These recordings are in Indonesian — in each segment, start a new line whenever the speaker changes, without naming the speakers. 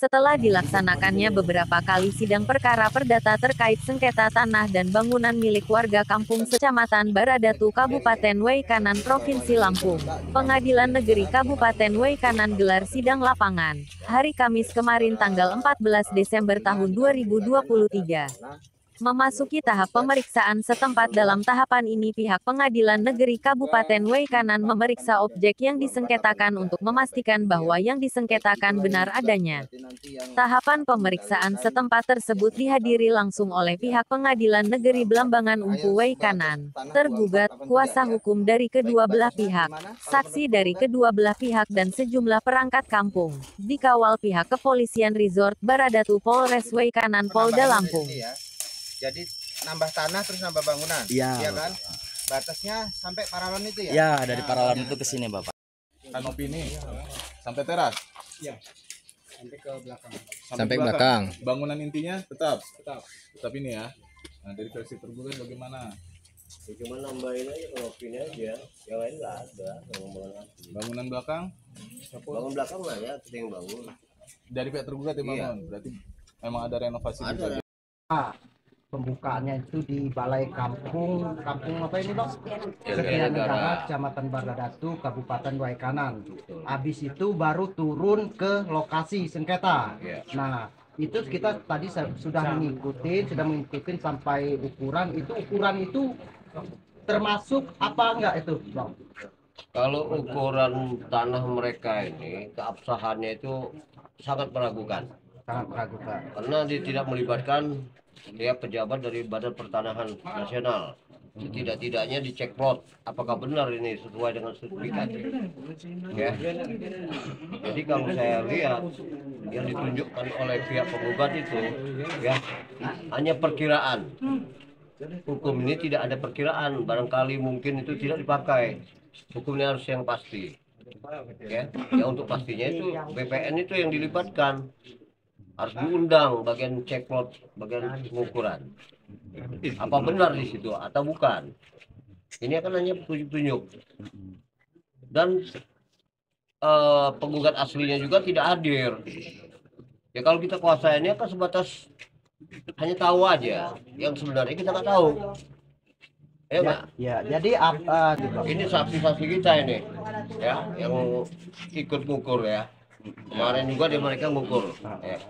Setelah dilaksanakannya beberapa kali sidang perkara perdata terkait sengketa tanah dan bangunan milik warga kampung Kecamatan Baradatu Kabupaten Waikanan Provinsi Lampung, Pengadilan Negeri Kabupaten Waikanan gelar sidang lapangan, hari Kamis kemarin tanggal 14 Desember tahun 2023. Memasuki tahap pemeriksaan setempat. Dalam tahapan ini pihak Pengadilan Negeri Kabupaten Waikanan memeriksa objek yang disengketakan untuk memastikan bahwa yang disengketakan benar adanya. Tahapan pemeriksaan setempat tersebut dihadiri langsung oleh pihak Pengadilan Negeri Blambangan Umpu Waikanan, tergugat, kuasa hukum dari kedua belah pihak, saksi dari kedua belah pihak dan sejumlah perangkat kampung, dikawal pihak Kepolisian Resort Baradatu Polres Waikanan Polda Lampung.
Jadi nambah tanah terus nambah bangunan,
iya
kan? Batasnya sampai paralon itu ya?
Ya, dari paralon itu ke sini, Bapak.
Kanopi ini sampai teras?
Iya, sampai ke belakang.
Sampai belakang. Bangunan intinya tetap ini ya. Nah, dari versi tergugat bagaimana?
Ya, cuma nambahin aja kanopinya aja, yang lain nggak ada.
Bangunan belakang?
Bangun belakang lah ya, kita yang bangun.
Dari pihak tergugat yang bangun?
Iya.
Berarti memang ada renovasi juga?
Pembukaannya itu di Balai Kampung apa ini, Bang? Setia Negara, Kecamatan Baradatu, Kabupaten Waikanan. Habis itu baru turun ke lokasi sengketa. Nah, itu kita tadi sudah mengikuti sampai ukuran itu termasuk apa enggak itu, Bang?
Kalau ukuran tanah mereka ini, keabsahannya itu sangat meragukan. Karena dia tidak melibatkan dia pejabat dari Badan Pertanahan Nasional. Tidak-tidaknya dicek plot apakah benar ini sesuai dengan sertifikat. Ya. Jadi kalau saya lihat yang ditunjukkan oleh pihak penggugat itu ya hanya perkiraan. Hukum ini tidak ada perkiraan, barangkali mungkin itu tidak dipakai. Hukumnya harus yang pasti. Ya, untuk pastinya itu BPN itu yang dilibatkan. Harus diundang bagian cek plot, bagian pengukuran. Apa benar di situ atau bukan? Ini akan hanya petunjuk-petunjuk. Dan penggugat aslinya juga tidak hadir. Ya kalau kita kuasainnya kan sebatas hanya tahu aja, yang sebenarnya kita nggak tahu.
Ya, jadi apa?
Ini saksi-saksi kita ini, ya, yang ikut ngukur ya. Kemarin juga mereka ngukur. Ya.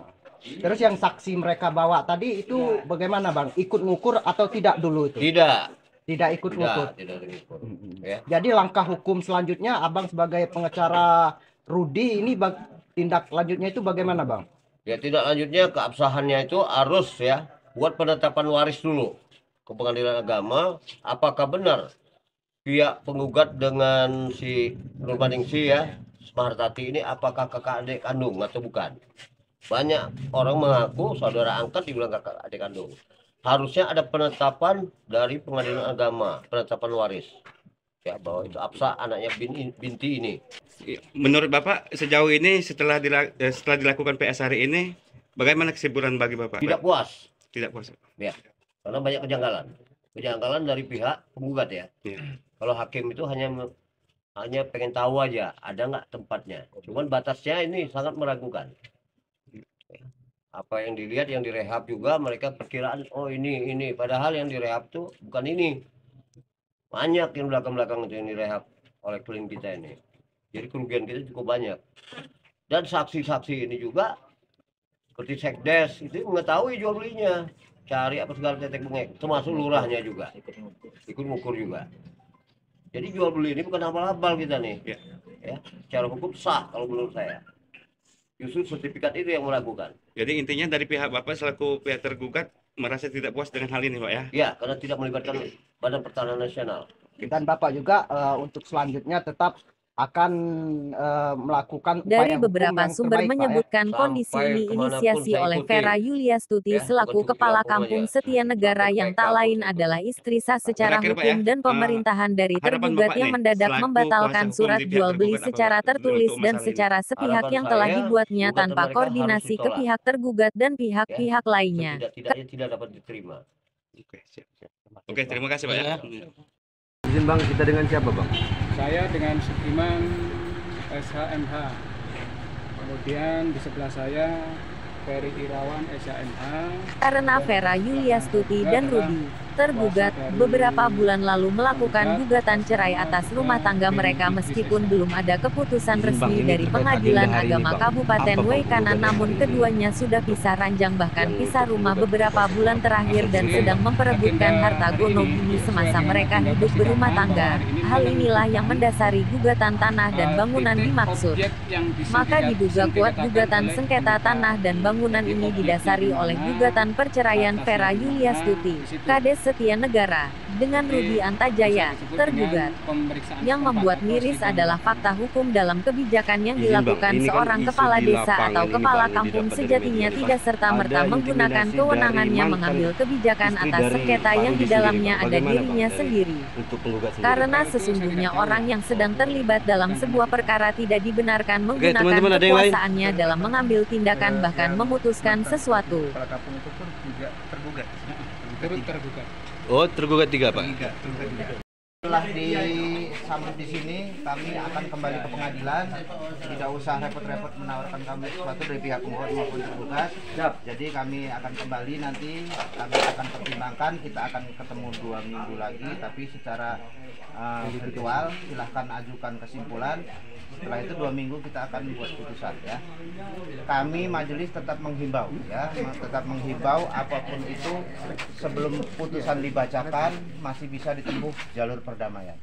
Terus yang saksi mereka bawa tadi itu bagaimana, Bang? Ikut ngukur atau tidak dulu itu? Tidak ikut ngukur.
Tidak ngukur. Ya.
Jadi langkah hukum selanjutnya, Abang sebagai pengacara Rudi ini tindak lanjutnya itu bagaimana, Bang?
Ya, tindak lanjutnya keabsahannya itu harus ya buat penetapan waris dulu ke Pengadilan Agama. Apakah benar pihak penggugat dengan si Nurbaningsi ya Mahartati ini apakah kakak adik kandung atau bukan? Banyak orang mengaku saudara angkat dibilang kakak adik kandung. Harusnya ada penetapan dari Pengadilan Agama, penetapan waris. Ya, bahwa itu absah anaknya binti ini.
Menurut Bapak sejauh ini setelah dilakukan PS hari ini, bagaimana kesimpulan bagi Bapak?
Tidak puas.
Tidak puas.
Ya, karena banyak kejanggalan dari pihak penggugat ya. Kalau hakim itu hanya pengen tahu aja ada nggak tempatnya. Cuman batasnya ini sangat meragukan. Apa yang dilihat, yang direhab juga mereka perkiraan oh ini padahal yang direhab tuh bukan ini. Banyak yang belakang-belakang itu yang direhab oleh klien kita ini. Jadi kerugian kita cukup banyak. Dan saksi-saksi ini juga seperti sekdes itu mengetahui jual belinya, cari apa segala tetek bengek, termasuk lurahnya juga ikut ngukur juga. Jadi jual beli ini bukan abal-abal kita nih. Ya, secara hukum sah kalau menurut saya. Justru sertifikat itu yang meragukan.
Jadi intinya dari pihak Bapak selaku pihak tergugat merasa tidak puas dengan hal ini, Pak ya?
Ya, karena tidak melibatkan Badan Pertanahan Nasional.
Dan Bapak juga untuk selanjutnya tetap akan melakukan
dari
upaya
beberapa
hukum yang
sumber
terbaik,
menyebutkan
Pak, ya.
kondisi
Sampai
ini
kemanapun
inisiasi
saya
oleh
ikuti.
Vera Yuliastuti
Ya,
selaku
bukan
Kepala
cuma
Kampung
aja.
Setia Negara
Sampai
yang
PK
tak lain
pun.
adalah istri sah secara
Terakhir, Pak,
hukum
ya.
dan pemerintahan dari
Harapan
tergugat
Bapak
yang
nih,
mendadak
selaku
membatalkan
kuasa
surat
hukum di pihak
jual beli
tergugat apa,
secara
Pak,
tertulis
untuk
dan
masalah ini?
secara sepihak
Harapan
yang telah
saya,
dibuatnya
gugatan
tanpa
mereka
koordinasi
harus
ke
ditolak.
pihak tergugat dan pihak-pihak lainnya.
Tidak dapat diterima.
Oke, siap. Oke, terima kasih, Pak ya.
Izin Bang, kita dengan siapa Bang?
Saya dengan Sukiman SHMH. Kemudian di sebelah saya Ferry Irawan SHMH.
Karena Vera Yuliastuti dan Rudi, tergugat, beberapa bulan lalu melakukan gugatan cerai atas rumah tangga mereka meskipun belum ada keputusan resmi dari Pengadilan Agama Kabupaten Waikanan, namun keduanya sudah pisah ranjang bahkan pisah rumah beberapa bulan terakhir dan sedang memperebutkan harta gonogini semasa mereka hidup berumah tangga. Hal inilah yang mendasari gugatan tanah dan bangunan dimaksud. Maka diduga kuat gugatan sengketa tanah dan bangunan ini didasari oleh gugatan perceraian Vera Yuliastuti, Kades Setia Negara, dengan Rudi Antajaya, tergugat. Yang membuat miris adalah fakta hukum dalam kebijakan yang dilakukan seorang kepala desa atau kepala kampung sejatinya tidak serta-merta menggunakan kewenangannya mengambil kebijakan atas sengketa yang di dalamnya ada dirinya sendiri. Karena sesungguhnya orang yang sedang terlibat dalam sebuah perkara tidak dibenarkan menggunakan kekuasaannya dalam mengambil tindakan bahkan memutuskan sesuatu.
Kepala kampung itu pun juga tergugat.
Tergugat.
Oh, tergugat 3, Pak.
Setelah disambut di sini, kami akan kembali ke pengadilan. Tidak usah repot-repot menawarkan kami sesuatu dari pihak pemohon maupun tergugat. Jadi kami akan kembali nanti, kami akan pertimbangkan. Kita akan ketemu 2 minggu lagi, tapi secara virtual. Silahkan ajukan kesimpulan. Setelah itu 2 minggu kita akan buat putusan ya. Kami majelis tetap menghimbau ya, tetap menghimbau apapun itu sebelum putusan dibacakan masih bisa ditempuh jalur perdamaian.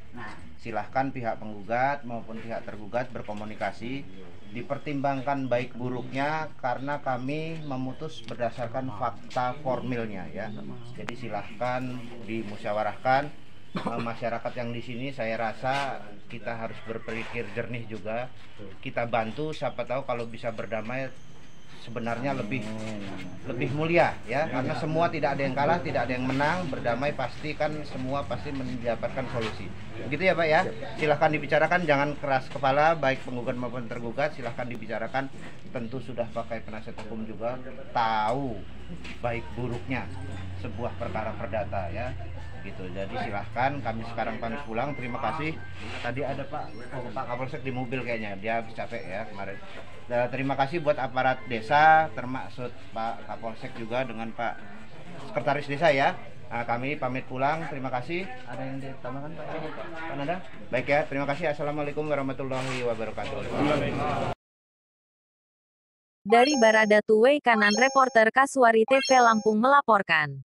Silahkan pihak penggugat maupun pihak tergugat berkomunikasi, dipertimbangkan baik buruknya karena kami memutus berdasarkan fakta formilnya ya. Jadi silahkan dimusyawarahkan. Masyarakat yang di sini saya rasa kita harus berpikir jernih juga. Kita bantu, siapa tahu kalau bisa berdamai sebenarnya lebih mulia ya, karena semua tidak ada yang kalah, tidak ada yang menang. Berdamai pasti kan semua pasti mendapatkan solusi. Begitu ya Pak ya. Silahkan dibicarakan, jangan keras kepala, baik penggugat maupun tergugat silahkan dibicarakan. Tentu sudah pakai penasihat hukum juga, tahu baik buruknya sebuah perkara perdata ya. Gitu. Jadi silahkan, kami sekarang pamit pulang. Terima kasih. Tadi ada Pak Kapolsek di mobil kayaknya, dia habis capek ya kemarin. Terima kasih buat aparat desa, termasuk Pak Kapolsek juga dengan Pak Sekretaris Desa ya. Kami pamit pulang. Terima kasih. Ada yang ditambahkan Pak? Kan ada? Baik ya. Terima kasih. Assalamualaikum warahmatullahi wabarakatuh.
Dari Baradatu Waikanan, reporter Kasuari TV Lampung melaporkan.